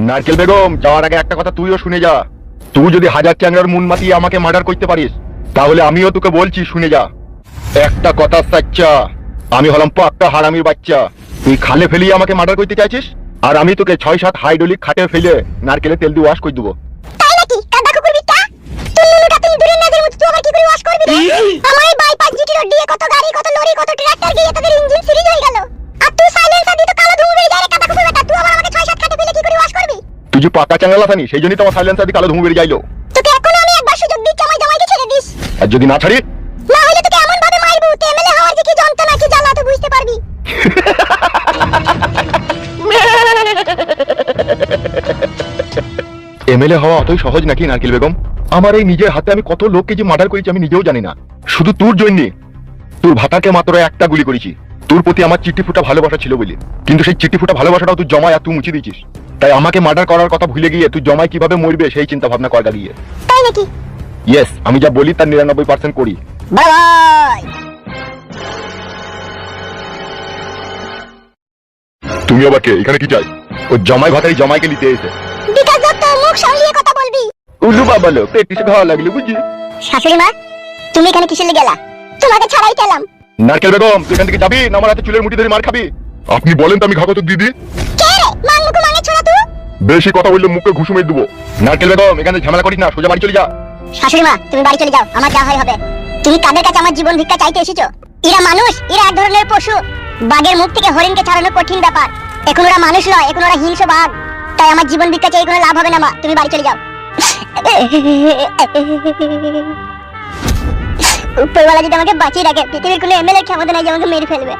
নারকেল বেগম, যাওয়ার আগে একটা কথা তুইও শুনে যা। তুই যদি হাজার চ্যাংড়ার মুন মাতিয়ে আমাকে মার্ডার করতে পারিস, তাহলে আমিও তোকে বলছি শুনে যা। একটা কথা সাচ্চা, আমি হলাম পাক্কা হারামির বাচ্চা। তুই খালে ফেলিয়ে আমাকে মার্ডার করতে চাইছিস, আর আমি তোকে 6-7 হাইড্রোলিক খাটে ফেলে নারকেলে তেল দিয়ে ওয়াশ করে দেবো। তাই নাকি? কাদা কুকুর বিটা, তুই নুনুটা তুই দূরে না, তুই আবার কি করে ওয়াশ করবি রে? আমার এই বাইপাস জিটি রোড দিয়ে কত গাড়ি, কত লরি, কত ট্রাক্টর গিয়ে তোদের ইঞ্জিন সিরিজ হয়ে গেল, আর তুই সাইলেন্সার দিয়ে তো কালো ধুমু বেরিয়ে যায় রে কাদা কুকুর বেটা। তুই আবার আমাকে 6-7 খাটে ফেলে কি করে ওয়াশ করবি? তুই যে পাকা চ্যাংড়া লাথানি, সেই জন্যই তো আমার সাইলেন্সার দিয়ে কালো ধুমু বেরিয়ে যাইলো। তোকে এখনো আমি একবার সুযোগ দিচ্ছি, আমার জামাইকে ছেড়ে দিস। আর যদি না ছাড়ি, না হলে তোকে এমন ভাবে মারবো, তুই এমএলএ হওয়ার যে কি যন্ত্রণা, কি জ্বালা তুই বুঝতে পারবি। এমএলএ হওয়া অতই সহজ নাকি নারকেল বেগম? আমার এই নিজের হাতে আমি কত লোককে যে মার্ডার করেছি আমি নিজেও জানি না। শুধু তোর জন্য, তোর ভাতাকে মাত্র একটা গুলি করেছি। তোর প্রতি আমার চিঠি ফুটা ভালোবাসা ছিল বলে, কিন্তু সেই চিঠি ফুটা ভালোবাসাটাও তুই জমায় আর তুই মুছে দিয়েছিস। তাই আমাকে মার্ডার করার কথা ভুলে গিয়ে তুই জমায় কিভাবে মরবে সেই চিন্তা ভাবনা করা গিয়ে। তাই নাকি? ইয়েস, আমি যা বলি তার 99% করি। ভাই তুমি আবার কে? এখানে কি চাই? ও জমাই ভাতাই জমাইকে নিতে এসে। বিকাশ দত্ত, মুখ সামলিয়ে কথা বলবি। উল্লু বাবা লো, প্র্যাকটিসে ভালো লাগলো বুঝি। শাশুড়ি মা, তুমি এখানে কিসের লেগে গেলা? তোমাকে ছাড়াই গেলাম। নারকেল বেগম, তুই এখান থেকে যাবি না আমার হাতে চুলের মুঠি ধরে মার খাবি? আপনি বলেন তো আমি ঘাগত দিদি। কে রে মাংমুকু মাঙে ছোড়া তুই? বেশি কথা বললে মুখে ঘুষু মেরে দেবো। নারকেল বেগম, এখানে ঝামেলা করিস না, সোজা বাড়ি চলে যা। শাশুড়ি মা, তুমি বাড়ি চলে যাও, আমার যা হয় হবে। তুমি কাদের কাছে আমার জীবন ভিক্ষা চাইতে এসেছো? এরা মানুষ, এরা এক ধরনের পশু। বাঘের মুখ থেকে হরিণকে ছাড়ানো কঠিন ব্যাপার। এখন ওরা মানুষ নয়, এখন ওরা হিংস্র বাঘ। তাই আমার জীবন ভিক্ষা চাই কোনো লাভ হবে না মা, তুমি বাড়ি চলে যাও। উপরওয়ালা যদি আমাকে বাঁচিয়ে রাখে, পৃথিবীর কোনো এমএলএ ক্ষমতা নাই যে আমাকে মেরে ফেলবে।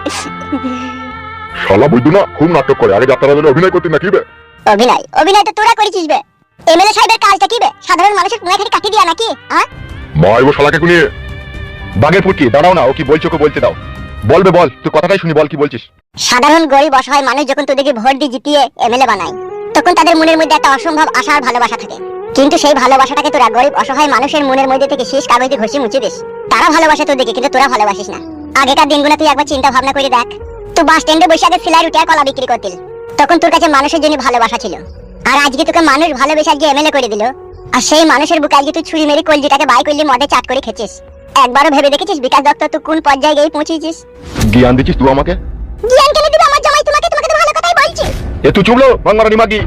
শালা বৈদ্য না, খুব নাটক করে। আগে যাত্রা দলে অভিনয় করতে নাকি বে? অভিনয়? অভিনয় তো তোরা করেছিস বে। এমএলএ সাহেবের কাজটা কি বে? সাধারণ মানুষের কোণে খালি কাটি দিয়া নাকি? হ্যাঁ মাই ও শালাকে কুনিয়ে। বাঘের ফুটকি দাঁড়াও না, ও কি বলছো ওকে বলতে দাও। বলবে বল, তুই কথাটাই শুনি, বল কি বলছিস। সাধারণ গরিব অসহায় মানুষ যখন তোদেরকে ভোট দিয়ে জিতিয়ে এমএলএ বানায়, তখন তাদের মনের মধ্যে একটা অসম্ভব আশা আর ভালোবাসা থাকে। কিন্তু সেই ভালোবাসাটাকে তোরা গরিব অসহায় মানুষের মনের মধ্যে থেকে শেষ কাগজে ঘষে মুছে দিস। তারা ভালোবাসে তোদেরকে, কিন্তু তোরা ভালোবাসিস না। আগেকার দিনগুলো তুই একবার চিন্তা ভাবনা করে দেখ। তুই বাস স্ট্যান্ডে বসে আগে সিলাই রুটি আর কলা বিক্রি করতিল, তখন তোর কাছে মানুষের জন্য ভালোবাসা ছিল। আর আজকে তোকে মানুষ ভালোবেসে আজকে এমএলএ করে দিল, আর সেই মানুষের বুকে আজকে তুই ছুরি মেরে কলজিটাকে বাই করলি, মদে চাট করে খেছিস। একবারও ভেবে দেখেছিস বিকাশ দত্ত তুই কোন পর্যায়ে গিয়ে পৌঁছেছিস? জ্ঞান দিচ্ছিস তুই আমাকে? জ্ঞান কেন দিবে আমার জামাই তোমাকে? তোমাকে তো ভালো কথাই বলছি। এ তুই চুপলো মাংমারানি মাগি।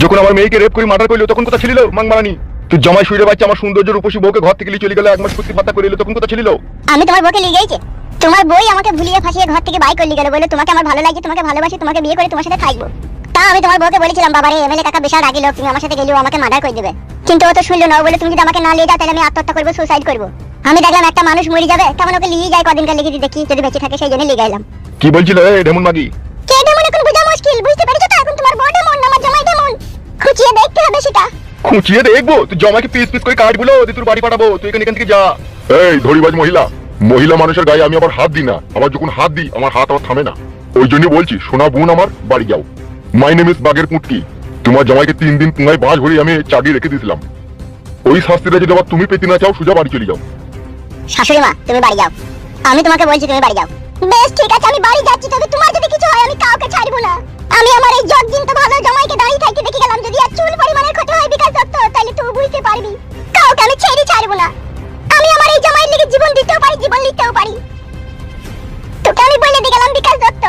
যখন আমার মেয়েকে রেপ করে মার্ডার করলো তখন কথা ছিল মাংমারানি? তুই জমাই শুয়ে বাচ্চা আমার সৌন্দর্য রূপসী বউকে ঘর থেকে চলে গেল, এক মাস কুস্তি পাতা করে এলো, তখন কথা ছিল? আমি তোমার বউকে নিয়ে গেছি? তোমার বই আমাকে ভুলিয়ে ফাঁসিয়ে ঘর থেকে বাই করলি গেল, বলে তোমাকে আমার ভালো লাগে, তোমাকে ভালোবাসি, তোমাকে বিয়ে করে তোমার সাথে থাকবো। তা আমি তোমার বউকে বলেছিলাম, বাবারে এমএলএ কাকা বিশাল রাগী লোক, তুমি আমার সাথে গেলেও আমাকে মার্ডার করে দেবে। কিন্তু ও তো শুনলো না, ও বলে তুমি যদি আমাকে না নিয়ে যাও তাহলে আমি আত্মহত্যা করবো, সুসাইড করবো। আমি দেখলাম একটা মানুষ মরে যাবে, তেমন ওকে নিয়ে যাই, কদিনকার লিখে দেখি যদি বেঁচে থাকে, সেই জন্য লিখে এলাম। কি বলছিল এ ঢেমন মাগি? কে ডেমন এখন বোঝা মুশকিল, বুঝতে পেরেছো তো? এখন তোমার বউ ডেমন না আমার জামাই ডেমন, খুঁচিয়ে দেখতে হবে সেটা। খুঁচিয়ে দেখবো? তুই জমাকে পিস পিস করে কাটবো, তুই তোর বাড়ি পাঠাবো, তুই এখান থেকে যা। এই ধরিবাজ মহিলা, মহিলা মানুষের গায়ে আমি আবার হাত দিই না। আবার যখন হাত দিই আমার হাত আবার থামে না। ওই জন্য বলছি, সোনা বোন আমার বাড়ি যাও। মাই নেম ইজ বাঘের পুটকি। তোমার জামাইকে 3 দিন পুঙ্গায় বাঁশ ভরে আমি চাগিয়ে রেখে দিয়েছিলাম। ওই শাস্তিটা যদি আবার তুমি পেতে না চাও, সোজা বাড়ি চলে যাও। শাশুড়ি মা, তুমি বাড়ি যাও, আমি তোমাকে বলছি তুমি বাড়ি যাও। বেশ ঠিক আছে, আমি বাড়ি যাচ্ছি, তবে তোমার যদি কিছু হয় আমি কাউকে ছাড়বো না। আমি আমার এই জগদিন তো ভালো জামাইকে দাঁড়িয়ে থাকতে দেখে গেলাম, যদি আর চুল পরিমাণের ক্ষতি হয় বিকাশ দত্ত, তাহলে তুই বুঝতে পারবি কাউকে আমি ছেড়ে ছাড়বো না। আমি আমার এই জামাইয়ের লেগে জীবন দিতেও পারি, জীবন নিতেও পারি। তোকে আমি বলে দিয়ে গেলাম বিকাশ দত্ত।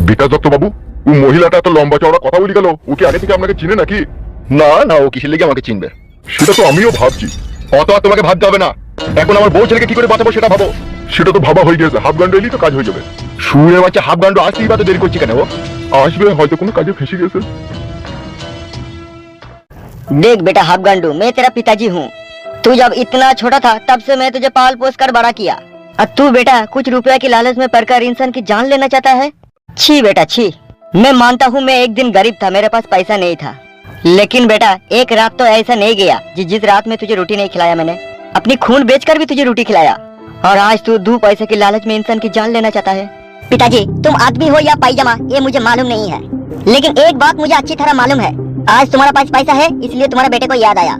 বিকাশ দত্ত বাবু, ও মহিলাটা এত লম্বা চওড়া কথা বলি গেল, ও কি আগে থেকে আপনাকে চিনে নাকি? না না, ও কিসের লেগে আমাকে চিনবে সেটা তো আমিও ভাবছি। অত আর তোমাকে ভাবতে হবে না। এখন আমার বউ ছেলেকে কি করে বাঁচাবো সেটা ভাবো। সেটা তো ভাবা হয়ে গেছে, হাফ গান্ড এলেই তো কাজ হয়ে যাবে। শুয়ে বাচ্চা হাফ গান্ড আসতেই বা তো দেরি করছি কেন? ও আসবে, হয়তো কোনো কাজে ফেঁসে গেছে। देख बेटा हाफ गांडू, मैं तेरा पिताजी हूँ। तू जब इतना छोटा था तब से मैं तुझे पाल पोस कर बड़ा किया, और तू बेटा कुछ रुपया की लालच में पड़कर इंसान की जान लेना चाहता है। छी बेटा छी। मैं मानता हूँ मैं एक दिन गरीब था, मेरे पास पैसा नहीं था, लेकिन बेटा एक रात तो ऐसा नहीं गया जिस रात में तुझे रोटी नहीं खिलाया मैंने। अपनी खून बेचकर भी तुझे रोटी खिलाया, और आज तू 2 पैसे की लालच में इंसान की जान लेना चाहता है। पिताजी तुम आदमी हो या पायजामा ये मुझे मालूम नहीं है, लेकिन एक बात मुझे अच्छी तरह मालूम है, आज तुम्हारा पास पैसा है इसलिए तुम्हारे बेटे को याद आया।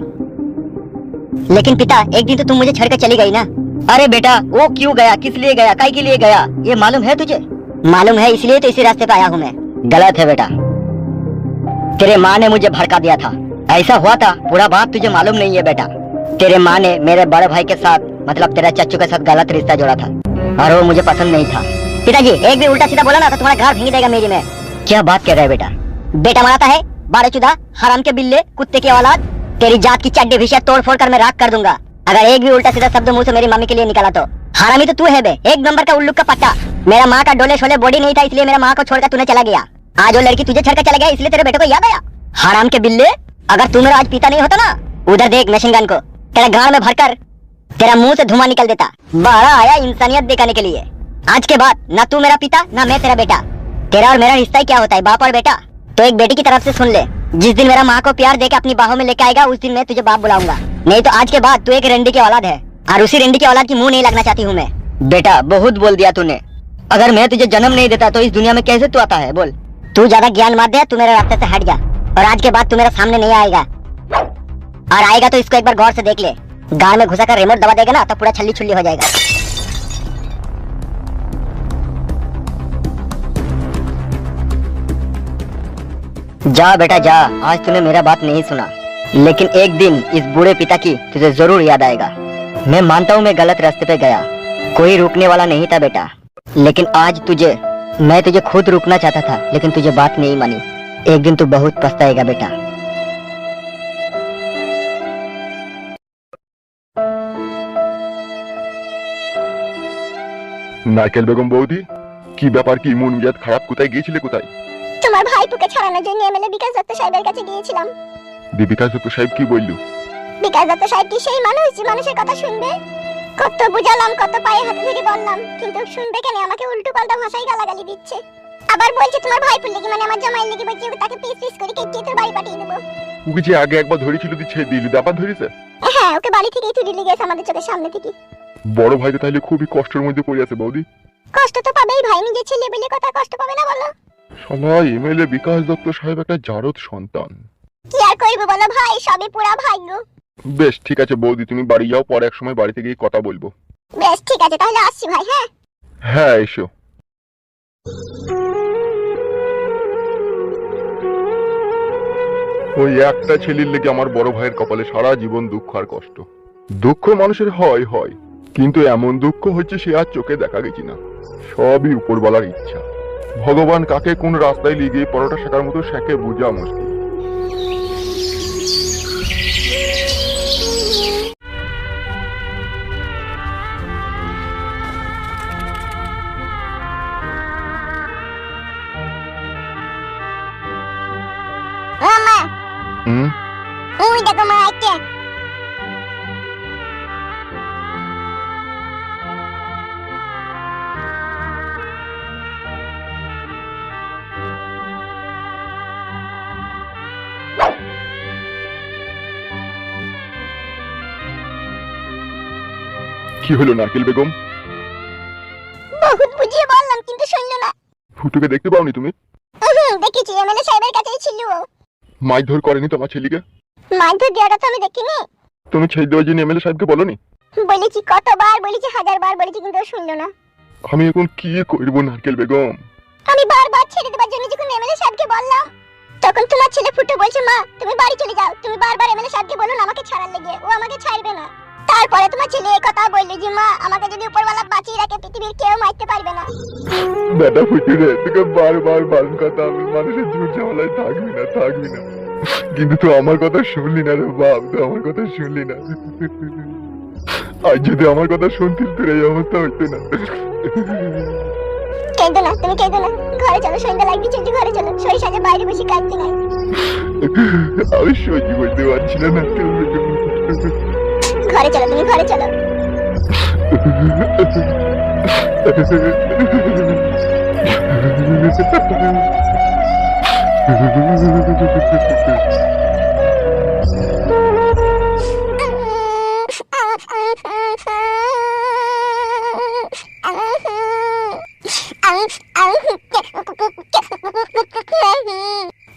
लेकिन पिता एक दिन तो तुम मुझे छोड़कर चली गई ना। अरे बेटा वो क्यों गया, किस लिए गया, काय के लिए गया, ये मालूम है तुझे? मालूम है, इसलिए तो इसी रास्ते पे आया हूँ मैं। गलत है बेटा। तेरे माँ ने मुझे भड़का दिया था। ऐसा हुआ था, पूरा बात तुझे मालूम नहीं है बेटा। तेरे माँ ने मेरे बड़े भाई के साथ, मतलब तेरा चच्चू के साथ गलत रिश्ता जोड़ा था और वो मुझे पसंद नहीं था। पिताजी, एक भी उल्टा सीधा बोला ना तो तुम्हारा घर भींग देगा मेरी में। क्या बात कर रहा है बेटा? बेटा मराता है, बारहचुदा, हराम के बिल्ले, कुत्ते की औलाद। तेरी जात की चड्डी भिशिया तोड़ फोड़ कर मैं राख कर दूंगा अगर एक भी उल्टा सीधा शब्द मुंह से मेरी मम्मी के लिए निकाला तो। हरामी तो तू है बे, एक नंबर का उल्लू का पट्टा। मेरा माँ का डोले शोले बॉडी नहीं था, इसलिए मेरा माँ को छोड़कर तूने चला गया। आज वो लड़की तुझे छोड़कर चला गया, इसलिए तेरे बेटे को याद आया। हराम के बिल्ले, अगर तू मेरा आज पिता नहीं होता ना, उधर देख मशीन गन को तेरे गांड में भरकर तेरा मुंह से धुआं निकल देता। बाहर आया इंसानियत दिखाने के लिए। आज के बाद ना तू मेरा पिता ना मैं तेरा बेटा। तेरा और मेरा रिश्ता ही क्या होता है, बाप और बेटा? तो एक बेटी की तरफ से सुन ले, जिस दिन मेरा माँ को प्यार देके अपनी बाहों में लेके आएगा उस दिन मैं तुझे बाप बुलाऊंगा। नहीं तो आज के बाद तू एक रंडी की औलाद है और उसी रंडी की औलाद की मुंह नहीं लगना चाहती हूँ मैं। बेटा बहुत बोल दिया तूने। अगर मैं तुझे जन्म नहीं देता तो इस दुनिया में कैसे तू आता है बोल? तू ज्यादा ज्ञान मत दे, तू मेरे रास्ते से हट जा और आज के बाद तू मेरे सामने नहीं आएगा। और आएगा तो इसको एक बार गौर से देख ले। गाल में घुसा कर रिमोट दबा देगा ना तो पूरा छल्ली छुल्ली हो जाएगा। जा बेटा जा, आज तूने मेरा बात नहीं सुना, लेकिन एक दिन इस बूढ़े पिता की तुझे जरूर याद आएगा। मैं मानता हूँ मैं गलत रास्ते पे गया, कोई रोकने वाला नहीं था बेटा, लेकिन आज मैं तुझे खुद रोकना चाहता था, लेकिन तुझे बात नहीं मानी। एक दिन तू बहुत पछताएगा बेटा। নারকেল বেগম বৌদি, কি ব্যাপার? কি মন মেজাজ খারাপ? কোথায় গিয়েছিলে? কোথায়? তোমার ভাইপুকে ছাড়ানোর জন্য এমএলএ বিকাশ দত্ত সাহেবের কাছে গিয়েছিলাম। বিকাশ দত্ত সাহেব কি বললো? বিকাশ দত্ত সাহেব কি সেই মানুষ যে মানুষের কথা শুনবে? কত বুঝালাম, কত পায়ে হাতে ধরে বললাম, কিন্তু শুনবে কেন? আমাকে উল্টো পাল্টা ভাষায় গালাগালি দিচ্ছে। আবার বলছে তোমার ভাইপুর লাগি, মানে আমার জামাইয়ের লাগি, বলছে তাকে পিস পিস করে কেটে তোর বাড়ি পাঠিয়ে দেবো। ওকে যে আগে একবার ধরেছিল দিচ্ছে দিলি, আবার ধরেছে? হ্যাঁ, ওকে বাড়ি থেকেই তুলে নিয়ে গেছে আমাদের চোখের সামনে থেকে। বড় ভাই তো তাহলে খুবই কষ্টের মধ্যে পড়ে আছে বৌদি। কষ্ট তো পাবেই ভাই, নিজের ছেলে বলে কথা কষ্ট পাবে না বলো? শালা এমএলএ বিকাশ দত্ত সাহেব একটা জারদ সন্তান। কি আর করবো বলো ভাই, সবই পুরা ভাগ্য। বেশ ঠিক আছে বৌদি, তুমি বাড়ি যাও, পরে এক সময় বাড়িতে গিয়ে কথা বলবো। বেশ ঠিক আছে, তাহলে আসছি ভাই। হ্যাঁ হ্যাঁ এসো। ওই একটা ছেলের লেগে আমার বড় ভাইয়ের কপালে সারা জীবন দুঃখ আর কষ্ট। দুঃখ মানুষের হয় হয়, কিন্তু এমন দুঃখ হচ্ছে সে আর চোখে দেখা গেছি না। সবই উপরওয়ালার ইচ্ছা। ভগবান কাকে কোন রাস্তায় লিগে পরোটা শেখার মতো শেখে বোঝা মুশকিল। মামা, হুম, ওই দেখো মা আইছে। কি হলো নারকেল বেগম? বহুত বুঝিয়ে বললাম কিন্তু শুনলো না। ফুটুকে দেখতে পাওনি তুমি? দেখেছি, এমএলএ সাহেবের কাছেই ছিল। মারধর করেনি তোমার ছেলেকে? মারধর দেওয়াটা তো আমি দেখিনি। তুমি ছেড়ে দেওয়ার জন্য এমএলএ সাহেবকে বলনি? বলেছি, কতবার বলেছি, হাজারবার বলেছি, কিন্তু ও শুনলো না। আমি এখন কি করব নারকেল বেগম? আমি বারবার ছেড়ে দেওয়ার জন্য যখন এমএলএ সাহেবকে বললাম, তখন তোমার ছেলে ফুটে বলছে, মা তুমি বাড়ি চলে যাও, তুমি বারবার এমএলএ সাহেবকে বলো না আমাকে ছাড়ার লেগে, ও আমাকে ছাড়বে না। তারপরে তোমার ছেলে এই কথা বললো যে মা আমাকে যদি উপরওয়ালা বাঁচিয়ে রাখে পৃথিবীর কেউ মারতে পারবে না। বেটা ফুটে রে, তোকে বারবার বারণ কথা, আমি মানুষের জোর ঝামেলায় থাকবি না, থাকবি না, কিন্তু তুই আমার কথা শুনলি না রে বাপ, তুই আমার কথা শুনলি না। আজ যদি আমার কথা শুনতিস তোর এই অবস্থা হইতো না। কেঁদো না, তুমি কেঁদো না, ঘরে চলো, সন্ধ্যা লাগবে, চলছে ঘরে চলো, সরিষা যে বাইরে বসে কাঁদতে নাই। আমি সহ্য করতে পারছি না নারকেল বেগম। ঘরে চলো, তুমি ঘরে চলো।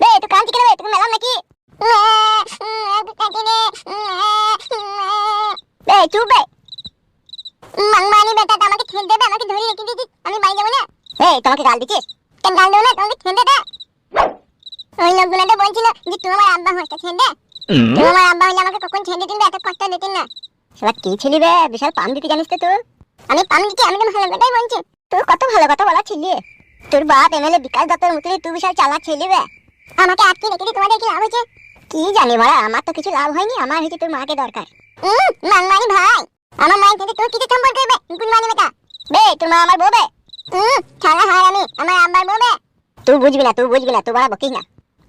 বে তো কাঁদছি কেন? বে তোকে মেলাম নাকি? বে চুপ বে। মাংমানি বেটা আমাকে ঠেল দেবে, আমাকে ধরে রেখে দিছিস, আমি বাড়ি যাবো না। এই তোমাকে গাল দিছিস? কেন গাল দেবো না? তোমাকে ঠেল দে। ওই লোকগুলো তো বলছিল যে তোমার আব্বা হচ্ছে ছেড়ে তোমার আব্বা হলে আমাকে কখন ছেড়ে দিন এত কষ্ট দিতেন না। সেটা কি ছিলি বে, বিশাল পাম দিতে জানিস তো তুই। আমি পাম দিচ্ছি, আমি তো ভালো কথাই বলছি। তুই কত ভালো কথা বলা ছিলি। তোর বাপ এমএলএ বিকাশ দত্তর মতই তুই বিশাল চালাক ছিলি বে। আমাকে আটকে রেখে দিয়ে তোমাদের কি লাভ হয়েছে? কি জানি মারা, আমার তো কিছু লাভ হয়নি, আমার হয়েছে তোর মাকে দরকার। মাংমানি ভাই, আমার মায়ের থেকে তোর কিছু সম্পর্ক হবে? গুণমানি বেটা বে, তোর মা আমার বউ বে। ছাড়া হার আমি আমার আব্বার বউ বে। তুই বুঝবি না, তুই বুঝবি না, তুই বড় বকিস না।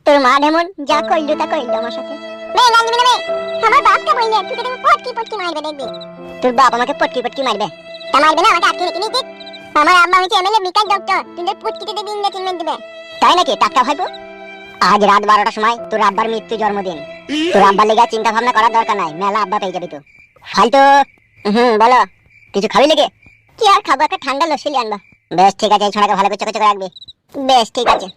তোর মা যেমন যা কইলো তা কইলো আমার সাথে। বে লাগবি না বে, আমার বাপকে বললে তুই দেখবি পটকি পটকি মারবে দেখবি। তোর বাপ আমাকে পটকি পটকি মারবে? তা মারবে না, আমাকে আটকে রেখে দিতে। আমার আব্বা হচ্ছে এমএলএ বিকাশ ডক্টর, তোদের পটকিতে দেবে ইঞ্জেকশন দিবে। তাই নাকি? টাকা ভাইবো, আজ রাত 12টার সময় তোর আব্বার মৃত্যু জন্মদিন। তোর আব্বার লেগে চিন্তা ভাবনা করার দরকার নাই, মেলা আব্বা পেয়ে যাবি তুই। ফালতু বলো, কিছু খাবি লেগে? কি আর খাবো, একটা ঠান্ডা লস্যি আনবা। বেশ ঠিক আছে, এই ছোড়াকে ভালো করে চোখে চোখে রাখবি। বেশ ঠিক আছে।